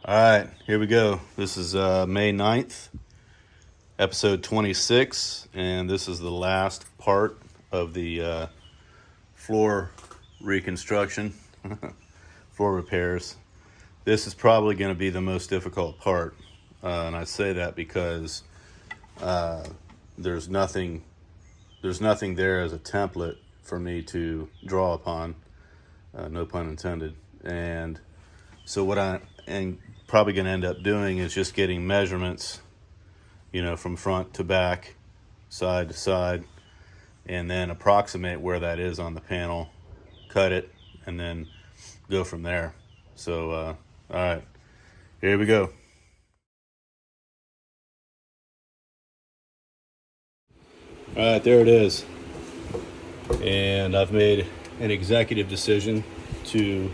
All right, here we go. This is May 9th, episode 26, and this is the last part of the floor reconstruction, floor repairs. This is probably going to be the most difficult part, and I say that because there's nothing there as a template for me to draw upon, no pun intended. And so what I'm probably going to end up doing is just getting measurements, from front to back, side to side, and then approximate where that is on the panel, cut it, and then go from there. So, all right, here we go. All right, there it is. And I've made an executive decision to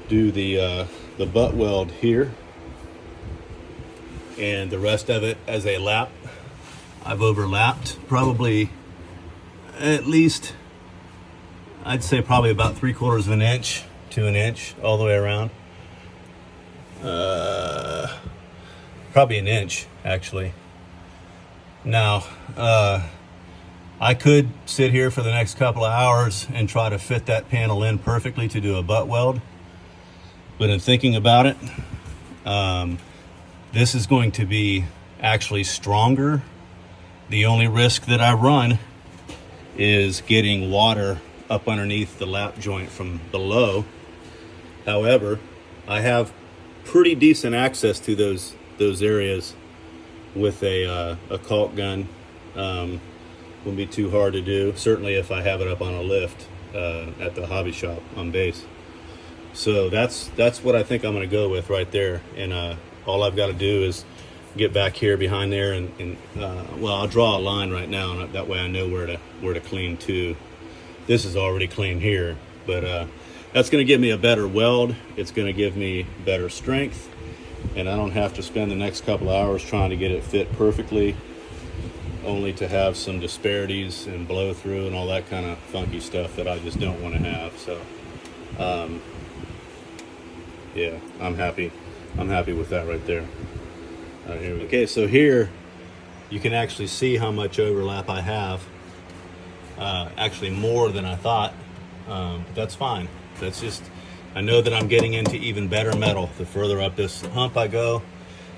do the butt weld here and the rest of it as a lap. I've overlapped probably at least, I'd say probably about 3/4 of an inch to an inch all the way around. Probably an inch actually. Now, I could sit here for the next couple of hours and try to fit that panel in perfectly to do a butt weld. But in thinking about it, this is going to be actually stronger. The only risk that I run is getting water up underneath the lap joint from below. However, I have pretty decent access to those areas with a caulk gun. Wouldn't be too hard to do, certainly if I have it up on a lift at the hobby shop on base. So that's what I think I'm going to go with right there. And all I've got to do is get back here behind there and well, I'll draw a line right now, and that way I know where to clean to. This is already clean here, but that's going to give me a better weld. It's going to give me better strength, and I don't have to spend the next couple of hours trying to get it fit perfectly, only to have some disparities and blow through and all that kind of funky stuff that I just don't want to have. So yeah, I'm happy with that right there. All right, here we go. Okay, so here you can actually see how much overlap I have. Actually more than I thought, but that's fine. That's just, I know that I'm getting into even better metal the further up this hump I go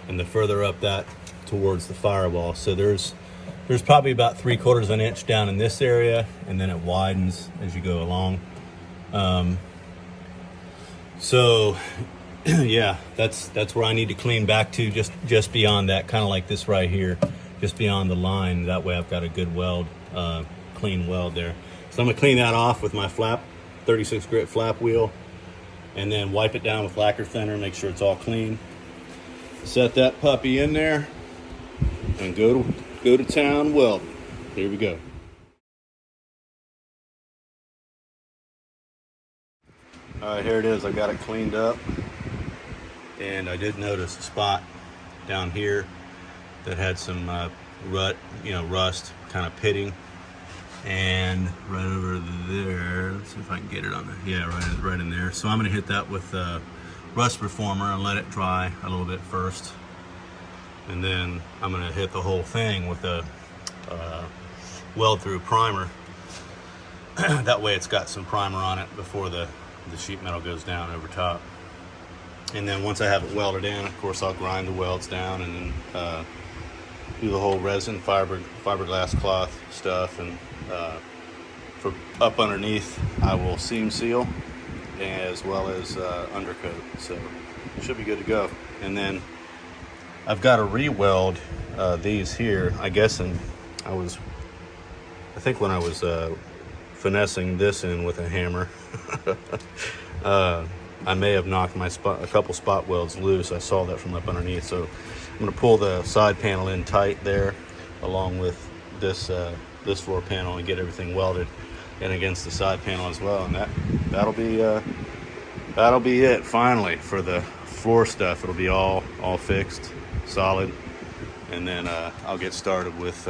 and the further up that towards the firewall. So there's probably about 3/4 of an inch down in this area, and then it widens as you go along. So yeah, that's where I need to clean back to, just beyond that, kind of like this right here, just beyond the line. That way I've got a good weld, clean weld there. So I'm gonna clean that off with my 36 grit flap wheel, and then wipe it down with lacquer thinner, make sure it's all clean. Set that puppy in there and go to town welding. Here we go. All right, here it is. I got it cleaned up, and I did notice a spot down here that had some rust kind of pitting, and right over there, let's see if I can get it on there. Yeah, right in there. So I'm going to hit that with rust reformer and let it dry a little bit first, and then I'm going to hit the whole thing with a weld through primer. That way it's got some primer on it before the sheet metal goes down over top. And then once I have it welded in, of course I'll grind the welds down and then do the whole resin fiberglass cloth stuff. And for up underneath I will seam seal as well as undercoat, so it should be good to go. And then I've got to re-weld these here, I guess. And I think when I was finessing this in with a hammer, I may have knocked a couple spot welds loose. I saw that from up underneath. So I'm going to pull the side panel in tight there, along with this floor panel, and get everything welded and against the side panel as well. And that'll be it finally for the floor stuff. It'll be all fixed, solid, and then I'll get started with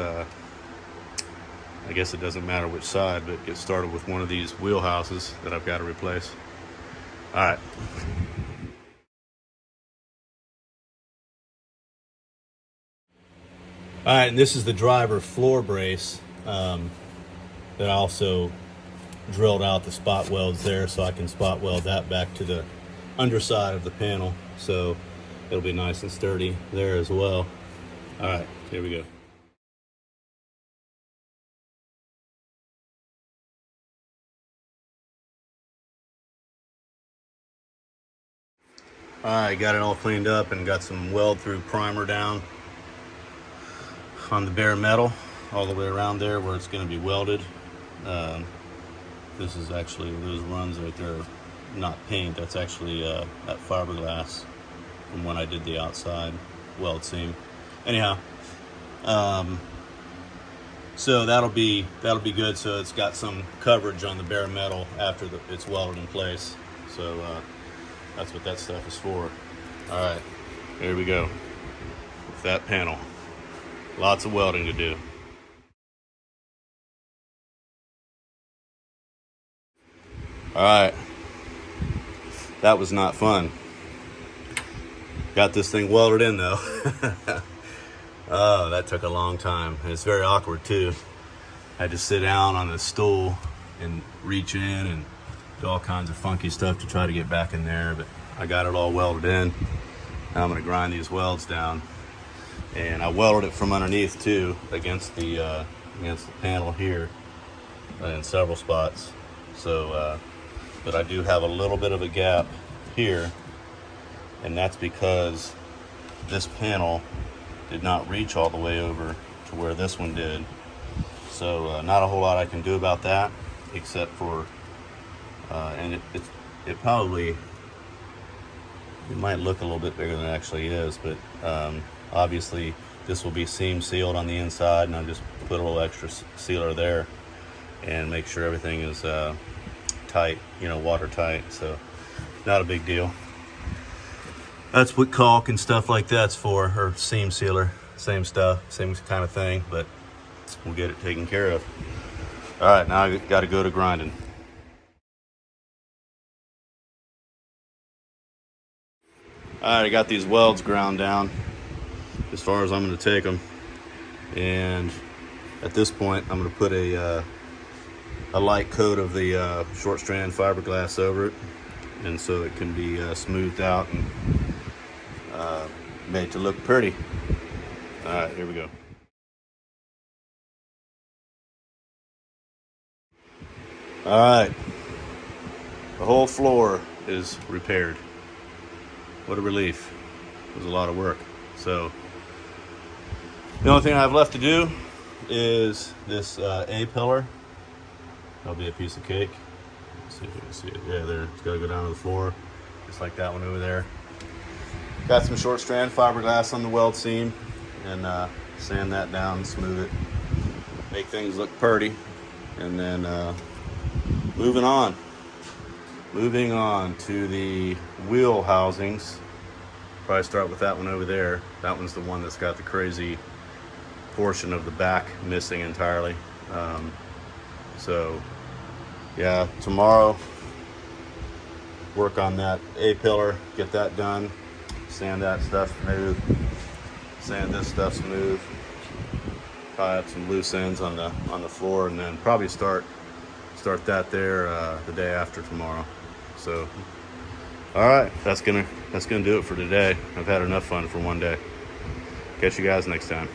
I guess it doesn't matter which side, but get started with one of these wheelhouses that I've got to replace. All right. All right, and this is the driver floor brace that I also drilled out the spot welds there, so I can spot weld that back to the underside of the panel, so it'll be nice and sturdy there as well. All right, here we go. All right, got it all cleaned up and got some weld through primer down on the bare metal all the way around there where it's going to be welded. This is actually, those runs right there, not paint, that's actually that fiberglass from when I did the outside weld seam. Anyhow, so that'll be good. So it's got some coverage on the bare metal after it's welded in place. So that's what that stuff is for. All right, here we go with that panel. Lots of welding to do. All right, that was not fun. Got this thing welded in though. Oh, that took a long time. It's very awkward too. I had to sit down on the stool and reach in and do all kinds of funky stuff to try to get back in there, but I got it all welded in. Now I'm gonna grind these welds down. And I welded it from underneath too, against the panel here in several spots. So, but I do have a little bit of a gap here, and that's because this panel did not reach all the way over to where this one did. So not a whole lot I can do about that, except for, and it probably, it might look a little bit bigger than it actually is, but obviously this will be seam sealed on the inside, and I'll just put a little extra sealer there and make sure everything is tight, you know, watertight. So not a big deal. That's what caulk and stuff like that's for, or seam sealer, same stuff, same kind of thing, but we'll get it taken care of. All right, now I got to go to grinding. All right, I got these welds ground down as far as I'm going to take them, and at this point I'm going to put a light coat of the short strand fiberglass over it, and so it can be smoothed out and made to look pretty. All right, here we go. All right, the whole floor is repaired. What a relief. It was a lot of work. So the only thing I have left to do is this A-pillar. That'll be a piece of cake. Let's see if you can see it. Yeah, there. It's got to go down to the floor, just like that one over there. Got some short strand fiberglass on the weld seam, and sand that down, smooth it, make things look pretty, and then moving on to the wheel housings. Probably start with that one over there. That one's the one that's got the crazy portion of the back missing entirely. So yeah, tomorrow work on that A-pillar, get that done, sand that stuff smooth, sand this stuff smooth, probably have some loose ends on the floor, and then probably start that there the day after tomorrow. So all right, that's gonna do it for today. I've had enough fun for one day. Catch you guys next time.